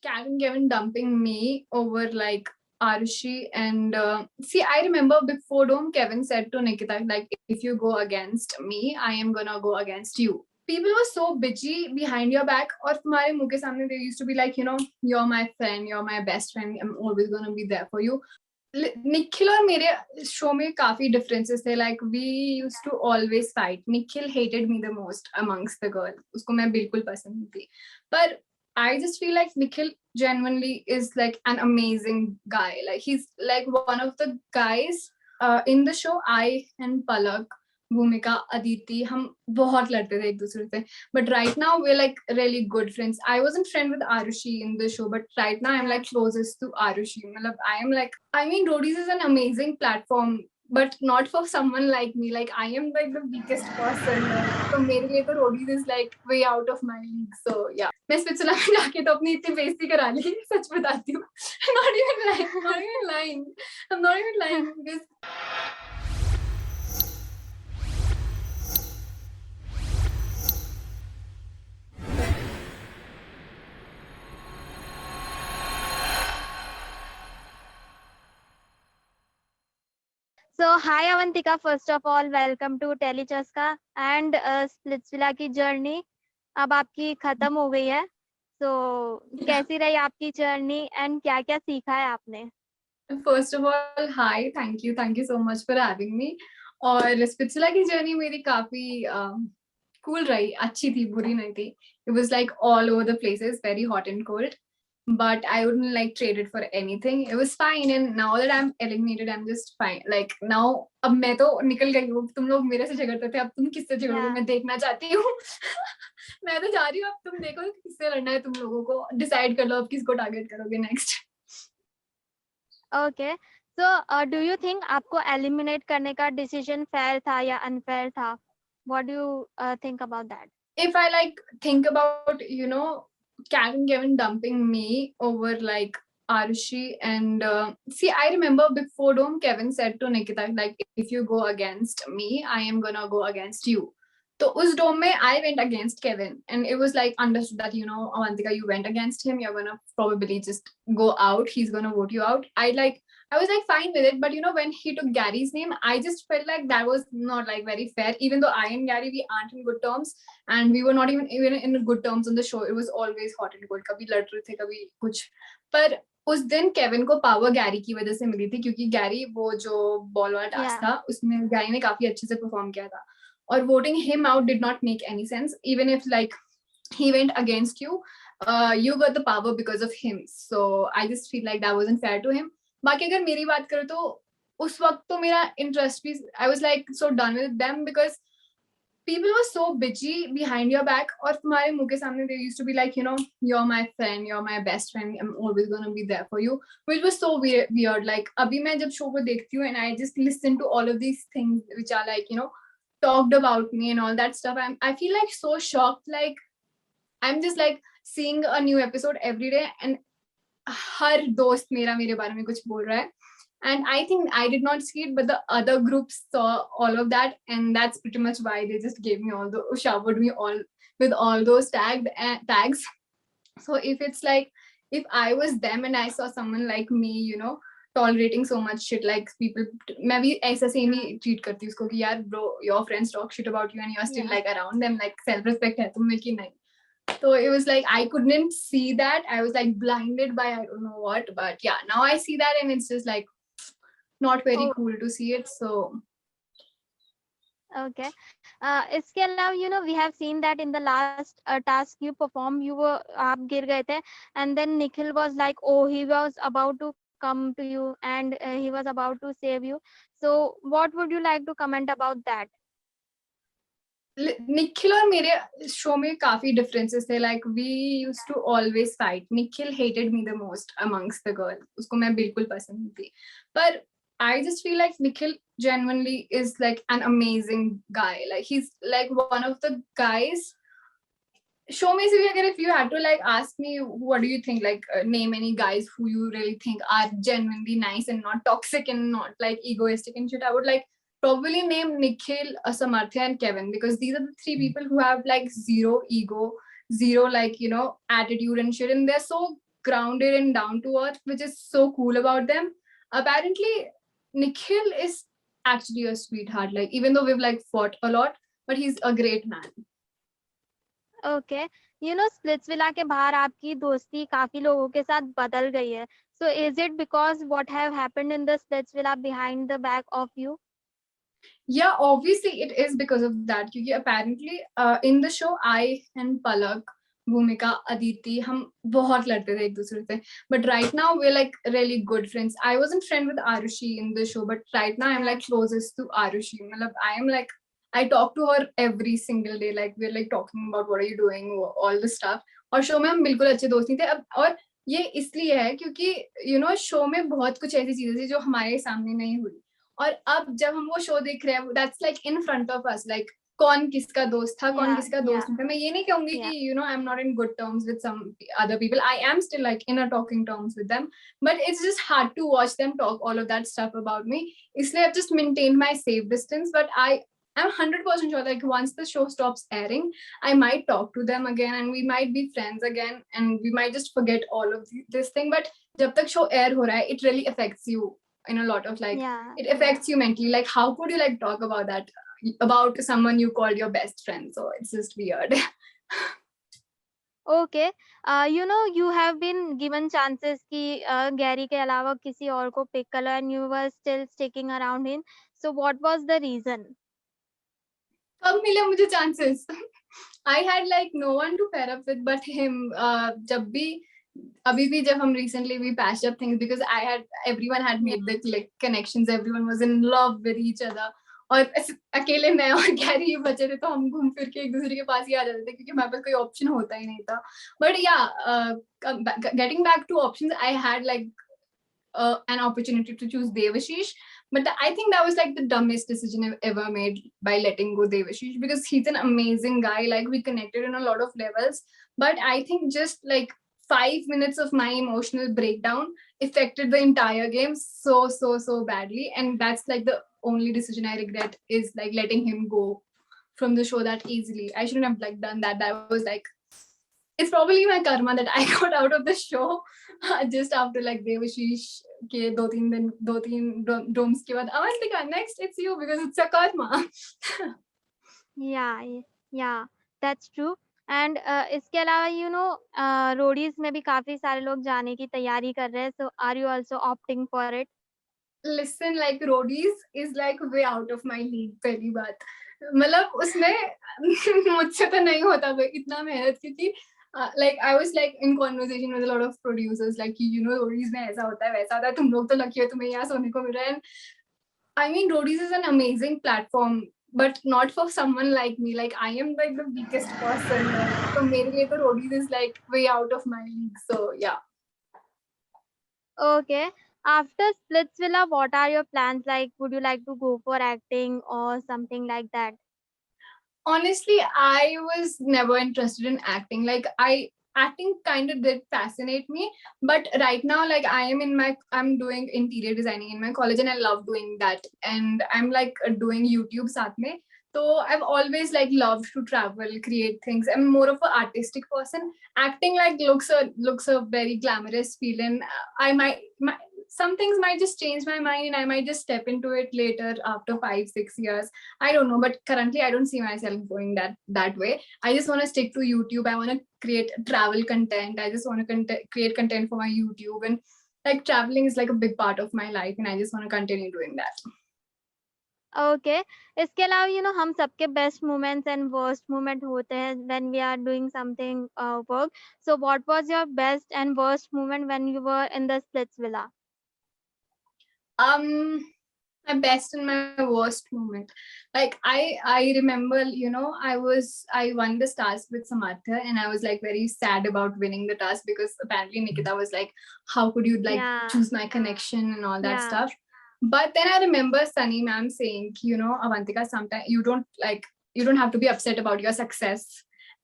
Kat and Kevin dumping me over like Arushi and see, I remember before Dome, Kevin said to Nikita, like, if you go against me, I am gonna go against you. People were so bitchy behind your back और तुम्हारे मुंह के सामने they used to be like, you're my friend, you're my best friend, I'm always gonna be there for you. Nikhil और मेरे show में काफी differences थे like we used to always fight Nikhil hated me the most amongst the girl उसको मैं बिल्कुल पसंद नहीं थी पर I just feel like Nikhil genuinely is like an amazing guy. Like he's like one of the guys in the show. I and Palak, Bhumika, Aditi, हम बहुत लड़ते थे एक दूसरे से. But right now we're like really good friends. I wasn't friend with Arushi in the show, but right now I'm like closest to Arushi. मतलब I am like, I mean, Roadies is an amazing platform. But not for someone like me. Like I am like the weakest person. So मेरे लिए तो Roadies is like way out of my league. So yeah. मैं Switzerland में जाके तो अपनी इतनी बेइज्जती करा ली सच बताती हूँ. Not even lying. I'm not even lying because So, hi Avantika, first of all, welcome to Telechaska and Splitsvilla की जर्नी अब आपकी खत्म हो गई है. So, कैसी रही आपकी जर्नी एंड क्या-क्या सीखा है आपने? First of all, hi, thank you so much for having me. और स्पिट्सविला की जर्नी मेरी काफी cool रही, अच्छी थी, बुरी नहीं थी. It was like all over the places, very hot and cold. But I wouldn't like trade it for anything. It was fine, and now that I'm eliminated, I'm just fine. Like now, अब मैं तो निकल गई हूँ. तुम लोग मेरे से झगड़ते थे, अब तुम किससे झगड़ोगे? मैं देखना चाहती हूँ. मैं तो जा रही हूँ, अब तुम देखो किससे लड़ना है तुम लोगों को. Decide कर लो अब किसको target करोगे next. Okay. So, do you think आपको eliminate करने का decision fair था या unfair था? What do you think about that? If I like think about, Kat and Kevin dumping me over like Arushi and see, I remember before Dome, Kevin said to Nikita, like, if you go against me, I am gonna go against you. So us dome mein I went against Kevin and it was like understood that, Avantika, you went against him, you're gonna probably just go out, he's gonna vote you out. I was like fine with it, but when he took Gary's name, I just felt like that was not like very fair. Even though I and Gary, we aren't in good terms, and we were not even in good terms on the show. It was always hot and cold. कभी लड़ रहे थे, कभी कुछ. पर उस दिन Kevin को पावर गैरी की वजह से मिली थी क्योंकि गैरी वो जो बॉल वाला टास्क था उसमें गैरी ने काफी अच्छे से परफॉर्म किया था और voting him out did not make any sense even if like he went against you. You got the power because of him. So I just feel like that wasn't fair to him. बाकी अगर मेरी बात करो तो उस वक्त तो मेरा इंटरेस्ट भी I was like so done with them because people were so bitchy behind your back और तुम्हारे मुंह के सामने they used to be like, you're my friend, you're my best friend, I'm always gonna be there for you, which was so weird. Like अभी मैं जब show को देखती हूँ and I just listen to all of these things which are like, talked about me and all that stuff. I feel like so shocked. Like I'm just like seeing a new episode every day and हर दोस्त मेरे बारे में कुछ बोल रहा है. And I think I did not see it, but the other groups saw all of that, and that's pretty much why they just gave me showered me all with all those tags. So if it's like if I was them and I saw someone like me, tolerating so much shit, like people, मैं भी ऐसा same ही treat करती हूँ उसको कि यार bro, your friends talk shit about you and you're still like around them, like self respect है तुम्हें कि नहीं. So it was like I couldn't see that. I was like blinded by I don't know what, but yeah, now I see that and it's just like not very cool to see it. So okay. इसके अलावा we have seen that in the last task you performed, आप गिर गए थे and then Nikhil was like, oh, he was about to come to you and he was about to save you. So what would you like to comment about that? Nikhil और मेरे show में काफी differences थे like we used to always fight. Nikhil hated me the most amongst the girl उसको मैं बिल्कुल पसंद नहीं थी पर I just feel like Nikhil genuinely is like an amazing guy. Like he's like one of the guys. Show me if you had to like ask me what do you think, like name any guys who you really think are genuinely nice and not toxic and not like egoistic and shit, I would like probably name Nikhil, Samarthya and Kevin because these are the three people who have like zero ego, zero like attitude and shit, and they're so grounded and down to earth, which is so cool about them. Apparently, Nikhil is actually a sweetheart. Like, even though we've like fought a lot, but he's a great man. Okay, you know Splitsvilla के बाहर आपकी दोस्ती काफी लोगों के साथ बदल गई है, so is it because what have happened in the Splitsvilla behind the back of you? Yeah, obviously it is because of that. Because apparently in the show, I and Palak, Bhumika, Aditi, हम बहुत लड़ते थे एक दूसरे से. But right now we're like really good friends. I wasn't friend with Arushi in the show, but right now I'm like closest to Arushi. मतलब I am like, I talk to her every single day. Like we're like talking about what are you doing, all the stuff. और show में हम बिल्कुल अच्छे दोस्त नहीं थे. अब और ये इसलिए है क्योंकि you know शो में बहुत कुछ ऐसी चीजें थी जो हमारे सामने नहीं हुई. और अब जब हम वो शो देख रहे हैं, that's like in front of us, like कौन किसका दोस्त था, कौन किसका दोस्त नहीं था. मैं ये नहीं कहूंगी कि you know I am not in good terms with some other people. I am still like in a talking terms with them, but it's just hard to watch them talk all of that stuff about me. इसलिए I just maintain my safe distance. But I'm 100% sure like once the show stops airing, I might talk to them again and we might be friends again and we might just forget all of this thing. But jab tak show air ho raha hai, it really affects you in a lot of like, it affects you mentally. Like how could you like talk about that, about someone you called your best friend? So it's just weird. Okay, you know you have been given chances कि Gary के अलावा किसी और को pick कर लो and you were still sticking around him, so what was the reason? कब मिले मुझे chances? I had like no one to pair up with but him. जब भी अभी भी जब हम recently we patched up things because everyone had made the like connections, everyone was in love with each other. और अकेले मैं और गैरी ही बचे थे तो हम घूम फिर के एक दूसरे के पास ही आ जाते थे क्योंकि हमारे पास कोई ऑप्शन होता ही नहीं था. बट या getting back two options, I had like an opportunity to choose Devashish, but I think that was like the dumbest decision I've ever made by letting go Devashish, because he's an amazing guy. Like we connected on a lot of levels, but I think just like 5 minutes of my emotional breakdown affected the entire game so badly, and that's like the only decision I regret, is like letting him go from the show that easily. I shouldn't have like done that. That was like, it's probably my karma that I got out of the show just after like Devashish ke 2-3 drums ke baad Avantika, next it's you because it's a karma. yeah, that's true. And इसके अलावा you know Roadies में भी काफी सारे लोग जाने की तैयारी कर रहे हैं, so are you also opting for it? Listen, like roadies is like way out of my league. पहली बात मतलब उसमें मुझसे तो नहीं होता भाई इतना मेहनत, क्योंकि like I was like in conversation with a lot of producers like you know roadies में ऐसा होता है वैसा होता है, तुम लोग तो लकी हो तुम्हें यहाँ सोने को मिल रहा है. And I mean roadies is an amazing platform but not for someone like me. Like I am like the weakest person, so मेरे लिए तो roadies is like way out of my league. So yeah. Okay. After Splitsvilla, what are your plans like? Would you like to go for acting or something like that? Honestly, I was never interested in acting. Like acting kind of did fascinate me, but right now like I'm doing interior designing in my college and I love doing that, and I'm like doing YouTube साथ में. So I've always like loved to travel, create things. I'm more of an artistic person. Acting like looks a very glamorous feeling. Some things might just change my mind and I might just step into it later after 5-6 years. I don't know, but currently I don't see myself going that way. I just want to stick to YouTube. I want to create travel content. I just want to create content for my YouTube, and like traveling is like a big part of my life and I just want to continue doing that. Okay. इसके अलावा you know हम सबके best moments and worst moment होते हैं when we are doing something work. So what was your best and worst moment when you were in the Splitsvilla? My best and my worst moment. Like I remember, you know, I won the task with Samarthya and I was like very sad about winning the task because apparently Nikita was like, how could you like choose my connection and all that stuff. But then I remember Sunny ma'am saying, you know, Avantika, sometimes you don't have to be upset about your success.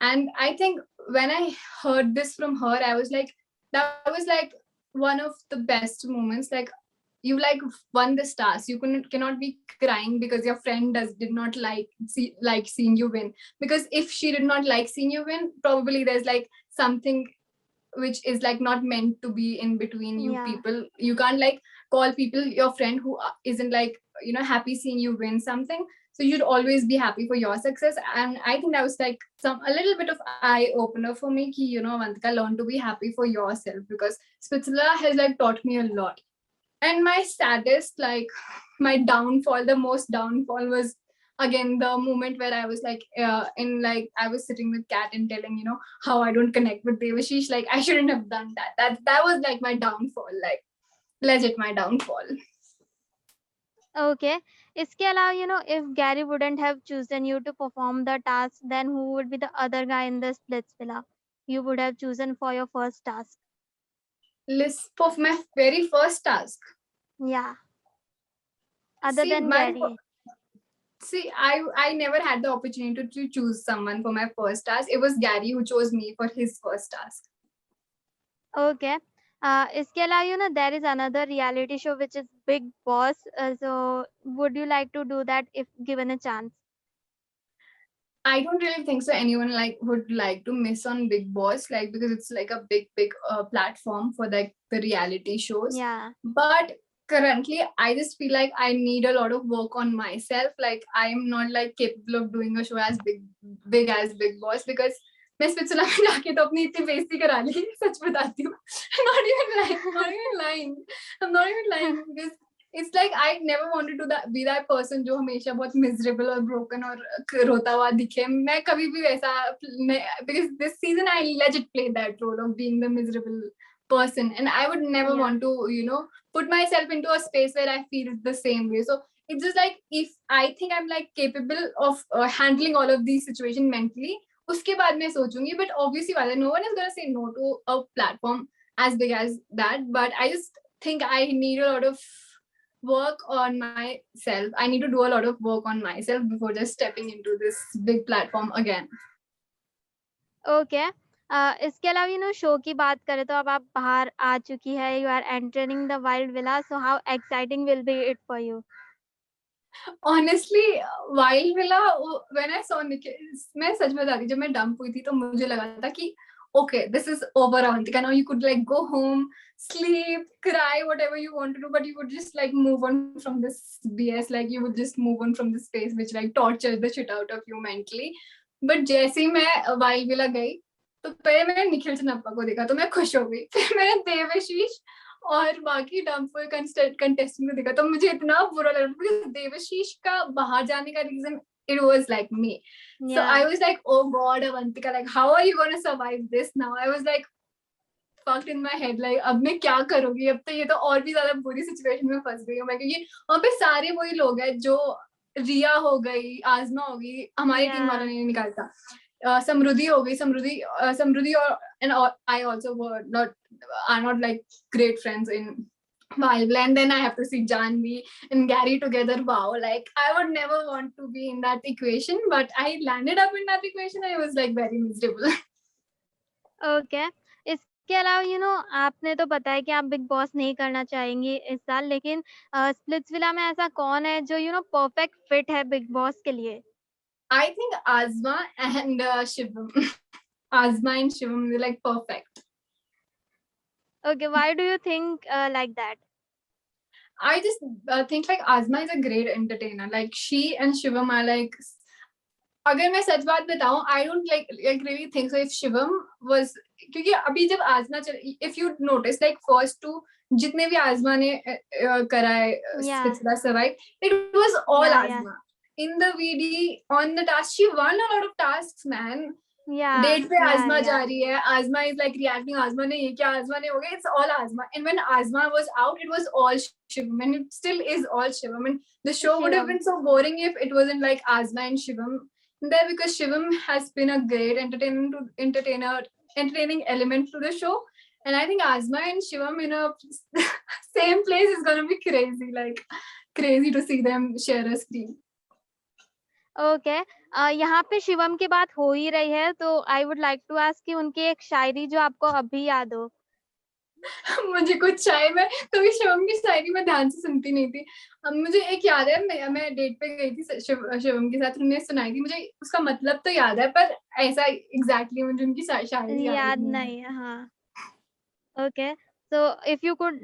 And I think when I heard this from her, I was like, that was like one of the best moments. Like you like won the stars, you cannot be crying because your friend did not like seeing you win, because if she did not like seeing you win, probably there's like something which is like not meant to be in between you Yeah. people. You can't like call people your friend who isn't like, you know, happy seeing you win something. So you'd always be happy for your success. And I think that was like a little bit of eye opener for me ki, you know, Avantika, learn to be happy for yourself, because Spitzula has like taught me a lot. And my saddest, like my downfall, the most downfall was again the moment where I was like in like I was sitting with Kat and telling, you know, how I don't connect with Devashish. Like I shouldn't have done that. That was like my downfall, like legit my downfall. Okay. इसके अलावा, you know, if Gary wouldn't have chosen you to perform the task, then who would be the other guy in the Splitsvilla you would have chosen for your first task? List of my very first task. Yeah. Other See, than Gary. I never had the opportunity to choose someone for my first task. It was Gary who chose me for his first task. Okay. इसके अलावा, you know, there is another reality show which is Big Boss. So would you like to do that if given a chance? I don't really think so. Anyone like would like to miss on Big Boss, like because it's like a big platform for like the reality shows. Yeah. But currently, I just feel like I need a lot of work on myself. Like I am not like capable of doing a show as big as Big Boss, because मैं Switzerland में जाके तो अपनी इतनी बेइज्जती करा ली, सच बताती हूँ. I'm not even lying because it's like I never wanted to be that person जो हमेशा बहुत miserable और broken और रोता हुआ दिखे. मैं कभी भी वैसा, because this season I legit played that role of being the miserable person, and I would never want to, you know, put myself into a space where I feel the same way. So it's just like if I think I'm like capable of handling all of these situations mentally, उसके बाद मैं सोचूंगी. But obviously no one is gonna say no to a platform as big as that. But I just think I need a lot of work on myself. I need to do a lot of work on myself before just stepping into this big platform again. Okay. इसके अलावा, you know, show की बात करें तो अब आप बाहर आ चुकी है. You are entering the Wild Villa. So how exciting will be it for you? Honestly, Wild Villa, when I saw Nikhil, मैं सच बताती, जब मैं डंप हुई थी तो मुझे लगा था कि okay, this is over, Avantika. Now you could like go home, sleep, cry, whatever you want to do, but you would just like move on from this BS. Like you would just move on from this space which like tortured the shit out of you mentally. But जैसे ही मैं Wild Villa गई, तो पहले मैंने निखिल चन्नप्पा को देखा तो मैं खुश हो गई. फिर मैंने देवशीष और बाकी डंपफुल कंटेस्टेंट को देखा तो मुझे इतना बुरा लगा, because देवशीष का बाहर जाने का reason, it was like me. Yeah. So I was like, oh God, Avantika, like how are you going to survive this now? I was like fucked in my head, like अब मैं क्या करूंगी, अब तो ये तो और भी ज्यादा बुरी सिचुएशन में फंस गई हूँ मैं, क्योंकि वहाँ पे सारे वही लोग हैं जो रिया हो गई, आजमा हो गई, हमारी टीम वालों ने निकालता, समृद्धि हो गई, समृद्धि और and I also are not like great friends in Wild, and then I have to see Janvi and Gary together. Wow, like I would never want to be in that equation, but I landed up in that equation and it was like very miserable. Okay. इसके अलावा, you know, आपने तो बताया कि आप big boss नहीं करना चाहेंगी इस साल, लेकिन स्प्लिट्सविला में ऐसा कौन है जो, you know, परफेक्ट फिट है बिग बॉस के लिए? I think Azma and Shivam. Azma and Shivam, they're like perfect. Okay, why do you think like that? I just think like Azma is a great entertainer. Like she and Shivam are like, अगर मैं सच बात बताऊं, I don't like really think so if Shivam was, क्योंकि अभी जब आजमा if you notice like first two जितने भी आजमा ने करा है survive, it was all Azma. In the VD, on the task, she won a lot of tasks, man. Date पे आजमा जा रही है, आजमा is like reacting, आजमा ने ये किया, आजमा ने हो गया, it's all Azma. And when Azma was out, it was all Shivam, and it still is all Shivam. And the show would have been so boring if it wasn't like Azma and Shivam there, because Shivam has been a great entertaining element to the show. And I think Azma and Shivam in a same place is gonna be crazy, like crazy to see them share a screen. Okay. यहाँ पे शिवम की बात हो ही रही है तो I would like to ask कि उनकी एक शायरी जो आपको अभी याद हो. मुझे कुछ शायरी, मैं कभी शिवम की शायरी में ध्यान से सुनती नहीं थी. मुझे एक याद है, मैं डेट पे गई थी शिवम के साथ, उन्होंने सुनाई थी, मुझे उसका मतलब तो याद है पर ऐसा एग्जैक्टली मुझे उनकी शायरी याद नहीं है. हाँ. Okay. So if you could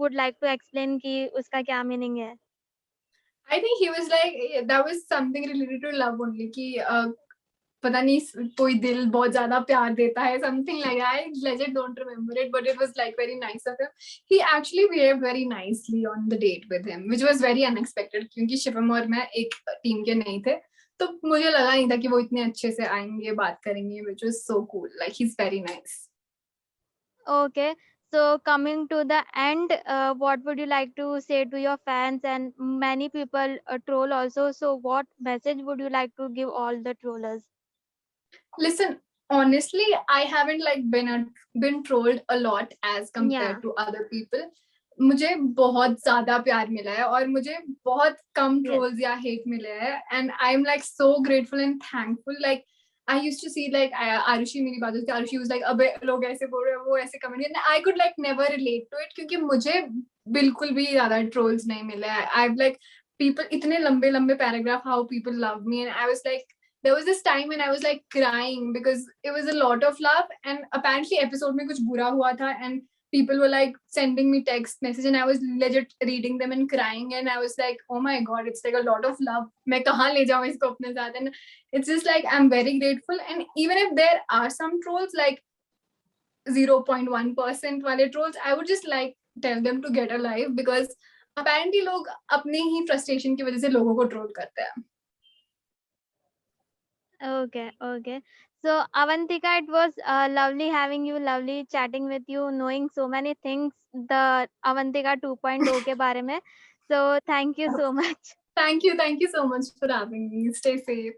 would like to explain कि उसका क्या meaning है? I think he was like that was something related to love only कि पता नहीं कोई दिल बहुत ज्यादा प्यार देता है something like that. I legit don't remember it, but it was like very nice of him. He actually behaved very nicely on the date with him, which was very unexpected क्योंकि शिवम और मैं एक टीम के नहीं थे, तो मुझे लगा नहीं था कि वो इतने अच्छे से आएंगे बात करेंगे, which was so cool. Like he's very nice. Okay. So coming to the end, what would you like to say to your fans? And many people troll also. So what message would you like to give all the trollers? Listen, honestly, I haven't like been trolled a lot as compared Yeah. to other people. मुझे बहुत ज्यादा प्यार मिला है और मुझे बहुत कम Yes. ट्रोल्स या हेट मिले हैं, and I am like so grateful and thankful. Like I used to see like Arushi, मेरी बात होती थी, आरुषि वाज लाइक अबे लोग ऐसे बोल रहे हैं, वो ऐसे comment, and I could like never relate to it क्योंकि मुझे बिल्कुल भी ज्यादा ट्रोल्स नहीं मिले. आई लाइक people इतने लंबे लंबे paragraph how people love me, and I was like there was this time when I was like crying because it was a lot of love, and apparently episode में कुछ बुरा हुआ था, and people were like sending me text message, and I was legit reading them and crying, and I was like oh my god, it's like a lot of love, मैं कहाँ ले जाऊँ इसको अपने साथ. And it's just like I'm very grateful, and even if there are some trolls like 0.1% वाले trolls, I would just like tell them to get a life because apparently लोग अपने ही frustration की वजह से लोगों को troll करते हैं. Okay, okay. So, Avantika, it was lovely having you, lovely chatting with you, knowing so many things, the Avantika 2.0 के बारे में. So, thank you so much. Thank you so much for having me. Stay safe.